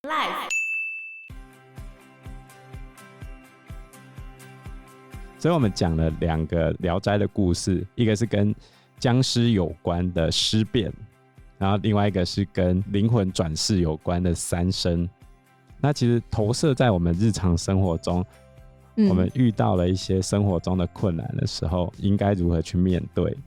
Life。所以我们讲了2个聊斋的故事，一个是跟僵尸有关的尸变，然后另外一个是跟灵魂转世有关的三生。那其实投射在我们日常生活中，我们遇到了一些生活中的困难的时候，应该如何去面对，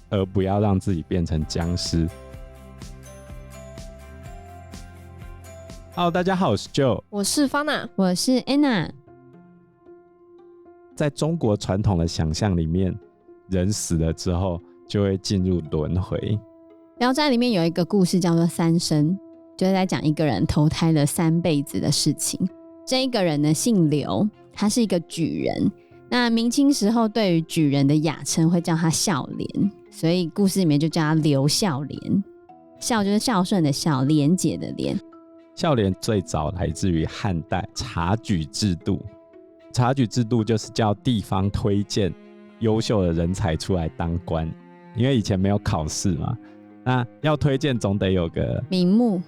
而不要让自己变成僵尸。Hello， 大家好，我是 Joe， 我是 Fana， 我是 Anna。在中国传统的想象里面，人死了之后就会进入轮回。聊斋里面有一个故事叫做三生，就是在讲一个人投胎了3辈子的事情。这一个人呢姓刘，他是一个举人。那明清时候对于举人的雅称会叫他孝廉，所以故事里面就叫他刘孝廉。孝就是孝顺的孝，廉洁的廉。孝廉最早来自于汉代察举制度。察举制度就是叫地方推荐优秀的人才出来当官，因为以前没有考试嘛，那要推荐总得有个名目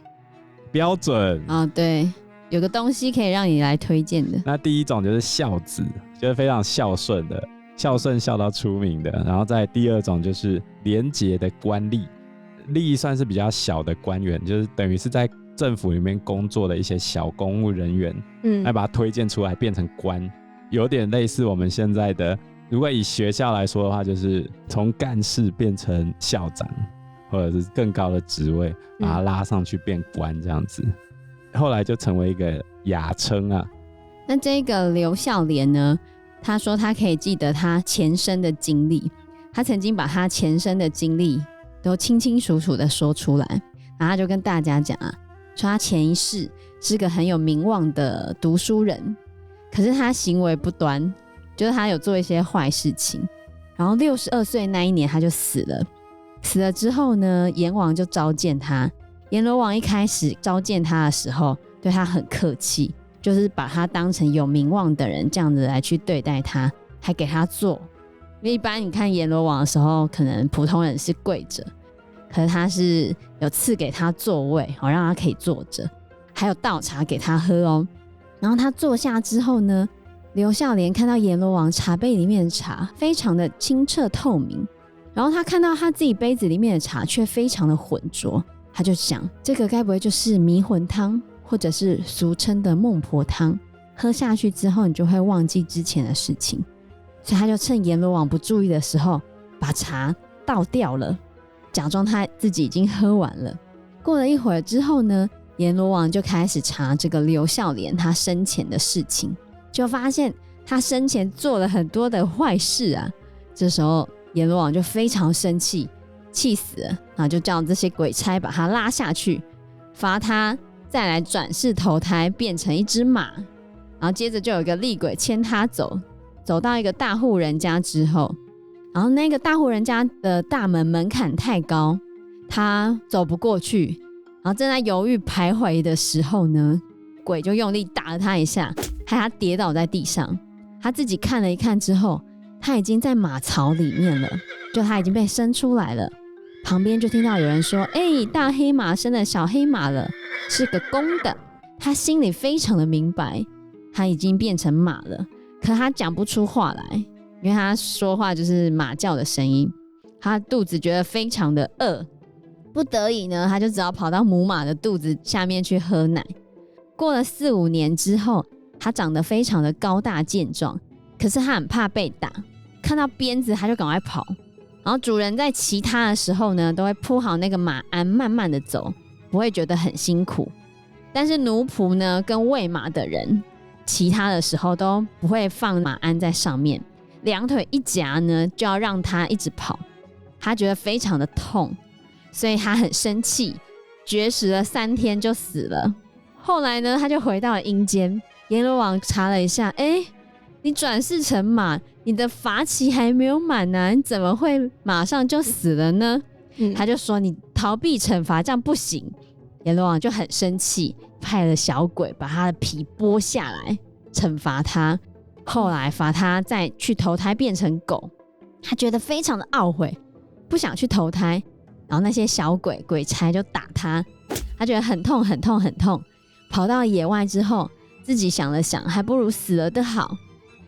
标准哦，对，有个东西可以让你来推荐的。那第一种就是孝子，就是非常孝顺的，孝顺孝到出名的。然后再第二种就是廉洁的官吏，吏算是比较小的官员，就是等于是在政府里面工作的一些小公务人员，来把它推荐出来变成官，有点类似我们现在的，如果以学校来说的话，就是从干事变成校长，或者是更高的职位，把它拉上去变官这样子，后来就成为一个雅称啊。那这个刘孝廉呢，他说他可以记得他前生的经历，他曾经把他前生的经历都清清楚楚的说出来，然后他就跟大家讲啊，说他前一世是个很有名望的读书人，可是他行为不端，就是他有做一些坏事情，然后62岁那一年他就死了。死了之后呢，阎王就召见他。阎罗王一开始召见他的时候，对他很客气，就是把他当成有名望的人这样子来去对待他，还给他坐。因为一般你看阎罗王的时候，可能普通人是跪着，可是他是有赐给他座位，让他可以坐着，还有倒茶给他喝哦。然后他坐下之后呢，刘孝廉看到阎罗王茶杯里面的茶非常的清澈透明，然后他看到他自己杯子里面的茶却非常的浑浊，他就想，这个该不会就是迷魂汤，或者是俗称的孟婆汤，喝下去之后你就会忘记之前的事情。所以他就趁阎罗王不注意的时候把茶倒掉了，假装他自己已经喝完了。过了一会儿之后呢，阎罗王就开始查这个刘孝廉他生前的事情，就发现他生前做了很多的坏事啊。这时候阎罗王就非常生气，气死了，然后就叫这些鬼差把他拉下去，罚他再来转世投胎变成一只马。然后接着就有一个厉鬼牵他走，走到一个大户人家之后，然后那个大户人家的大门槛太高，他走不过去，然后正在犹豫徘徊的时候呢，鬼就用力打了他一下，害他跌倒在地上。他自己看了一看之后，他已经在马槽里面了，就他已经被生出来了。旁边就听到有人说，大黑马生了小黑马了，是个公的。他心里非常的明白，他已经变成马了，可他讲不出话来，因为他说话就是马叫的声音。他肚子觉得非常的饿，不得已呢，他就只好跑到母马的肚子下面去喝奶。过了4、5年之后，他长得非常的高大健壮，可是他很怕被打，看到鞭子他就赶快跑。然后主人在骑他的时候呢，都会铺好那个马鞍，慢慢的走，不会觉得很辛苦。但是奴仆呢，跟喂马的人骑他的时候都不会放马鞍在上面，两腿一夹呢，就要让他一直跑。他觉得非常的痛，所以他很生气，绝食了3天就死了。后来呢，他就回到了阴间。阎罗王查了一下，你转世成马，你的罚期还没有满啊，你怎么会马上就死了呢？他就说你逃避惩罚，这样不行。阎罗王就很生气，派了小鬼把他的皮剥下来惩罚他。后来罚他再去投胎变成狗，他觉得非常的懊悔，不想去投胎。然后那些小鬼鬼差就打他，他觉得很痛很痛很痛，跑到野外之后，自己想了想，还不如死了的好。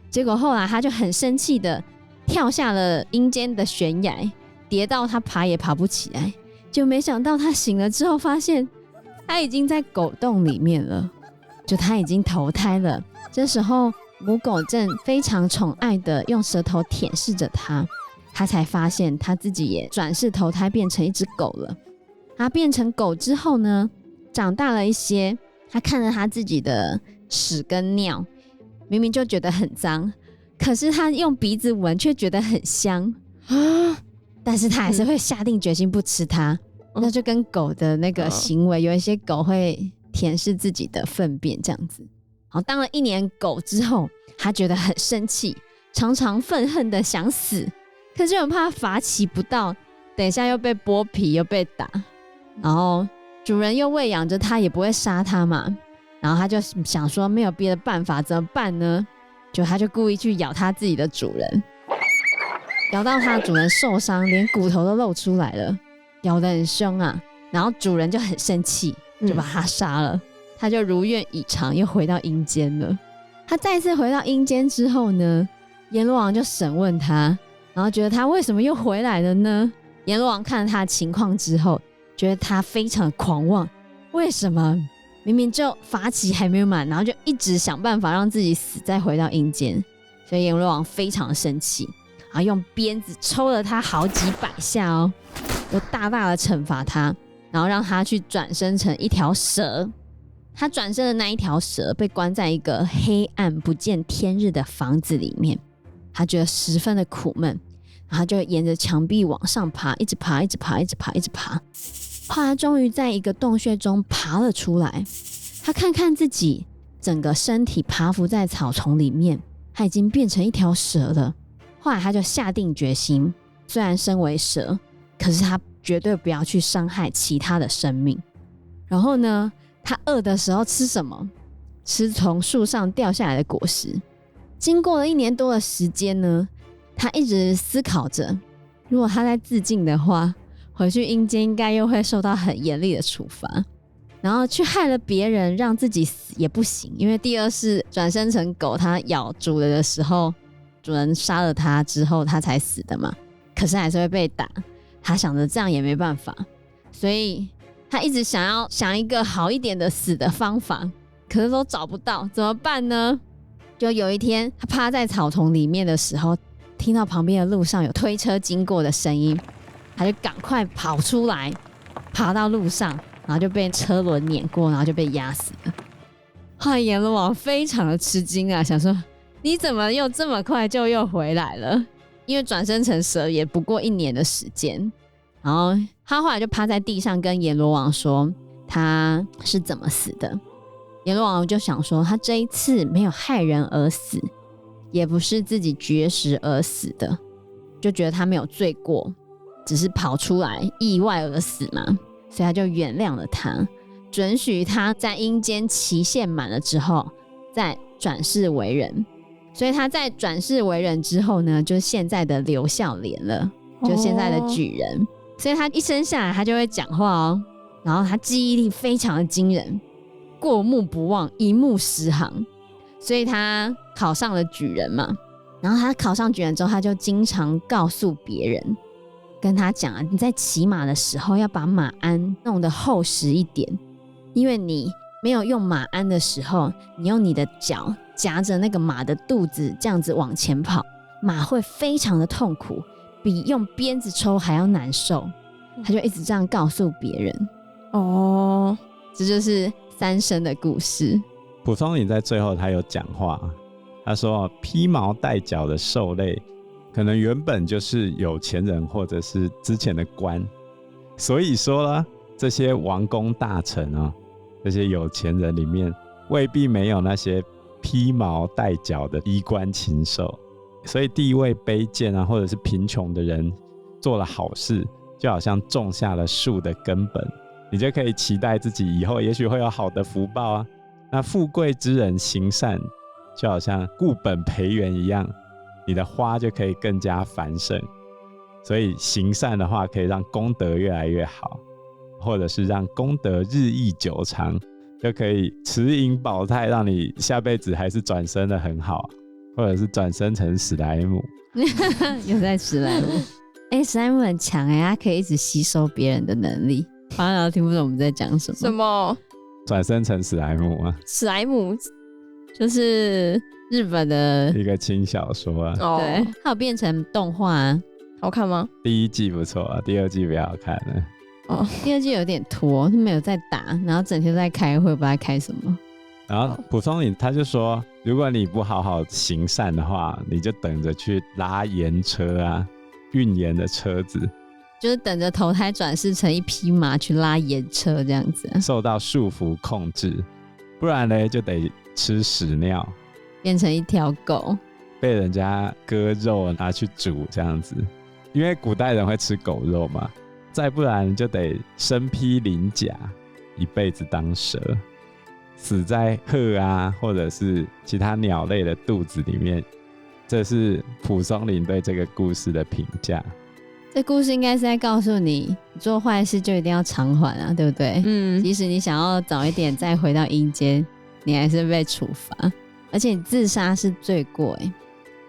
结果后来他就很生气的跳下了阴间的悬崖，跌到他爬也爬不起来。就没想到他醒了之后，发现他已经在狗洞里面了，就他已经投胎了。这时候母狗正非常宠爱的用舌头舔舐着他，他才发现他自己也转世投胎变成一只狗了。他变成狗之后呢，长大了一些，他看着他自己的屎跟尿，明明就觉得很脏，可是他用鼻子闻却觉得很香啊！但是他还是会下定决心不吃它。那就跟狗的那个行为，有一些狗会舔舐自己的粪便这样子。好，当了1年狗之后，他觉得很生气，常常愤恨的想死，可是很怕罚起不到，等一下又被剥皮又被打，然后主人又喂养着他，也不会杀他嘛。然后他就想说没有别的办法，怎么办呢？他就故意去咬他自己的主人，咬到他的主人受伤，连骨头都露出来了，咬得很凶啊。然后主人就很生气，就把他杀了。他就如愿以偿，又回到阴间了。他再次回到阴间之后呢，阎罗王就审问他，然后觉得他为什么又回来了呢？阎罗王看了他的情况之后，觉得他非常的狂妄，为什么明明就罚期还没有满，然后就一直想办法让自己死，再回到阴间？所以阎罗王非常的生气，然后用鞭子抽了他好几百下哦，又大大的惩罚他，然后让他去转生成一条蛇。他转生的那一条蛇被关在一个黑暗不见天日的房子里面，他觉得十分的苦闷，然后就沿着墙壁往上爬，一直爬，一直爬，一直爬，一直爬。后来终于在一个洞穴中爬了出来。他看看自己整个身体爬伏在草丛里面，他已经变成一条蛇了。后来他就下定决心，虽然身为蛇，可是他绝对不要去伤害其他的生命。然后呢，他饿的时候吃什么？吃从树上掉下来的果实。经过了1年多的时间呢，他一直思考着，如果他在自尽的话，回去阴间应该又会受到很严厉的处罚。然后去害了别人，让自己死也不行，因为第二世转生成狗，他咬主人的时候，主人杀了他之后，他才死的嘛。可是还是会被打，他想着这样也没办法，所以他一直想一个好一点的死的方法，可是都找不到，怎么办呢？就有一天，他趴在草丛里面的时候，听到旁边的路上有推车经过的声音，他就赶快跑出来，爬到路上，然后就被车轮碾过，然后就被压死了。后来阎罗王非常的吃惊啊，想说你怎么又这么快就又回来了？因为转生成蛇也不过1年的时间。然后他后来就趴在地上跟阎罗王说他是怎么死的。阎罗王就想说，他这一次没有害人而死，也不是自己绝食而死的，就觉得他没有罪过，只是跑出来意外而死嘛，所以他就原谅了他，准许他在阴间期限满了之后再转世为人。所以他在转世为人之后呢，就是现在的刘孝廉了，就现在的举人。所以他一生下来他就会讲话哦，然后他记忆力非常的惊人，过目不忘，一目十行。所以他考上了举人嘛，然后他考上举人之后，他就经常告诉别人，跟他讲啊，你在骑马的时候要把马鞍弄得厚实一点，因为你没有用马鞍的时候，你用你的脚夹着那个马的肚子这样子往前跑，马会非常的痛苦，比用鞭子抽还要难受。他就一直这样告诉别人。哦，这就是三生的故事。蒲松龄在最后他有讲话，他说披毛戴角的兽类可能原本就是有钱人或者是之前的官，所以说啦，这些王公大臣啊，这些有钱人里面未必没有那些披毛戴角的衣冠禽兽，所以地位卑贱啊，或者是贫穷的人做了好事，就好像种下了树的根本，你就可以期待自己以后也许会有好的福报啊。那富贵之人行善，就好像固本培元一样，你的花就可以更加繁盛。所以行善的话，可以让功德越来越好，或者是让功德日益久长，就可以持盈保泰，让你下辈子还是转生的很好，或者是转生成史莱姆。有在史莱姆，史莱姆很强它可以一直吸收别人的能力。反正听不懂我们在讲什么。什么？转生成史莱姆啊？史莱姆就是日本的一个轻小说啊。对，它有变成动画啊。好看吗？第一季不错啊，第二季比较好看了。第二季有点拖，没有在打，然后整天在开会，不知道在开什么。然后蒲松龄他就说，如果你不好好行善的话，你就等着去拉盐车啊，运盐的车子，就是等着投胎转世成一匹马去拉盐车这样子，受到束缚控制，不然呢就得吃屎尿，变成一条狗，被人家割肉拿去煮这样子，因为古代人会吃狗肉嘛，再不然就得身披鳞甲，一辈子当蛇，死在鹤啊或者是其他鸟类的肚子里面。这是蒲松龄对这个故事的评价。这故事应该是在告诉你，做坏事就一定要偿还啊，对不对？即使你想要早一点再回到阴间，你还是被处罚，而且你自杀是罪过，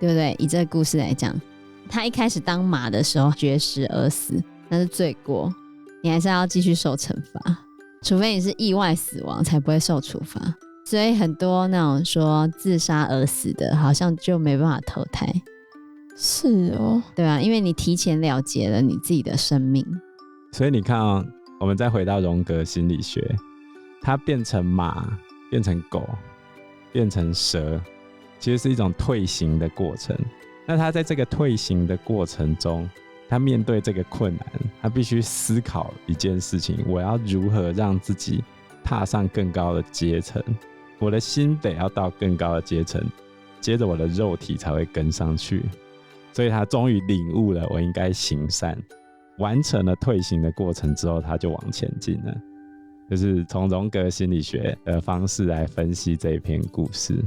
对不对？以这个故事来讲，他一开始当马的时候绝食而死，那是罪过，你还是要继续受惩罚，除非你是意外死亡才不会受处罚。所以很多那种说自杀而死的，好像就没办法投胎。是哦，对啊，因为你提前了结了你自己的生命。所以你看我们再回到荣格心理学，它变成马，变成狗，变成蛇，其实是一种退行的过程。那他在这个退行的过程中，他面对这个困难，他必须思考一件事情：我要如何让自己踏上更高的阶层？我的心得要到更高的阶层，接着我的肉体才会跟上去。所以他终于领悟了我应该行善，完成了退行的过程之后，他就往前进了。就是从荣格心理学的方式来分析这一篇故事。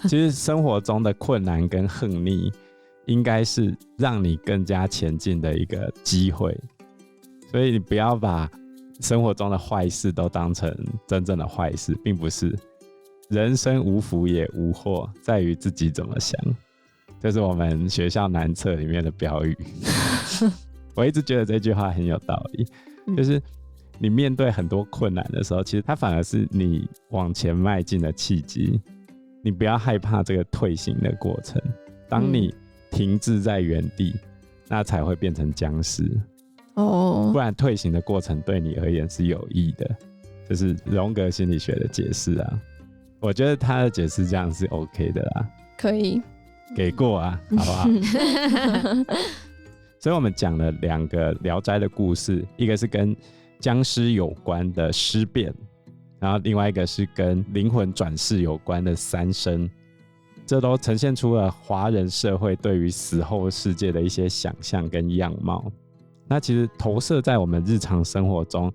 其实生活中的困难跟横逆，应该是让你更加前进的一个机会。所以你不要把生活中的坏事都当成真正的坏事，并不是。人生无福也无祸，在于自己怎么想。这是我们学校南册里面的标语。我一直觉得这句话很有道理，就是你面对很多困难的时候，其实它反而是你往前迈进的契机。你不要害怕这个退行的过程，当你停滞在原地，那才会变成僵尸。不然退行的过程对你而言是有益的。这是荣格心理学的解释啊，我觉得他的解释这样是 OK 的啦，可以给过啊，好不好？所以我们讲了2个聊斋的故事，一个是跟僵尸有关的尸变，然后另外一个是跟灵魂转世有关的三生。这都呈现出了华人社会对于死后世界的一些想象跟样貌。那其实投射在我们日常生活中，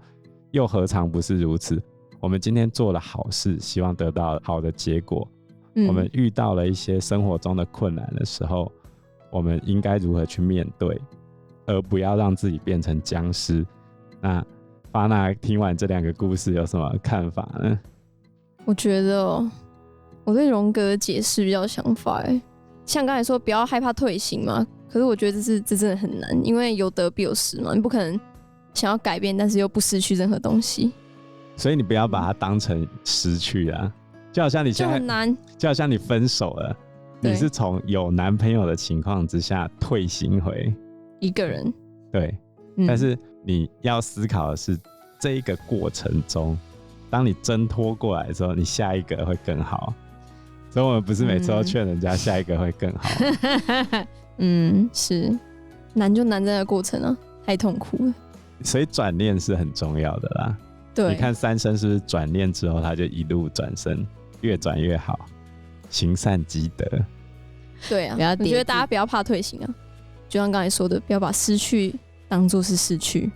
又何尝不是如此？我们今天做了好事，希望得到好的结果。我们遇到了一些生活中的困难的时候，我们应该如何去面对，而不要让自己变成僵尸。那巴娜听完这2个故事有什么看法呢？我觉得我对荣格的解释比较有想法像刚才说不要害怕退行嘛，可是我觉得这真的很难，因为有得必有失嘛，你不可能想要改变但是又不失去任何东西，所以你不要把它当成失去啊。就好像你现在就很难，就好像你分手了，你是从有男朋友的情况之下退行回一个人，对，但是你要思考的是这一个过程中，当你挣脱过来的时候，你下一个会更好。所以我们不是每次都劝人家下一个会更好。是难就难在那个过程啊，太痛苦了。所以转念是很重要的啦。对，你看三生是不是转念之后，他就一路转身，越转越好，行善积德。对啊，我觉得大家不要怕退行啊，就像刚才说的，不要把失去当作是失去，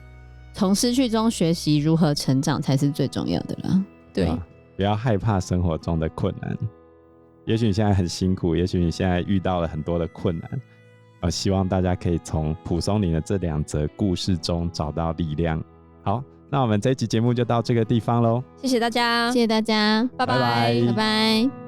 从失去中学习如何成长才是最重要的啦。对，不要害怕生活中的困难。也许你现在很辛苦，也许你现在遇到了很多的困难，希望大家可以从蒲松龄的这2则故事中找到力量。好，那我们这一集节目就到这个地方咯，谢谢大家，谢谢大家，拜拜拜拜拜。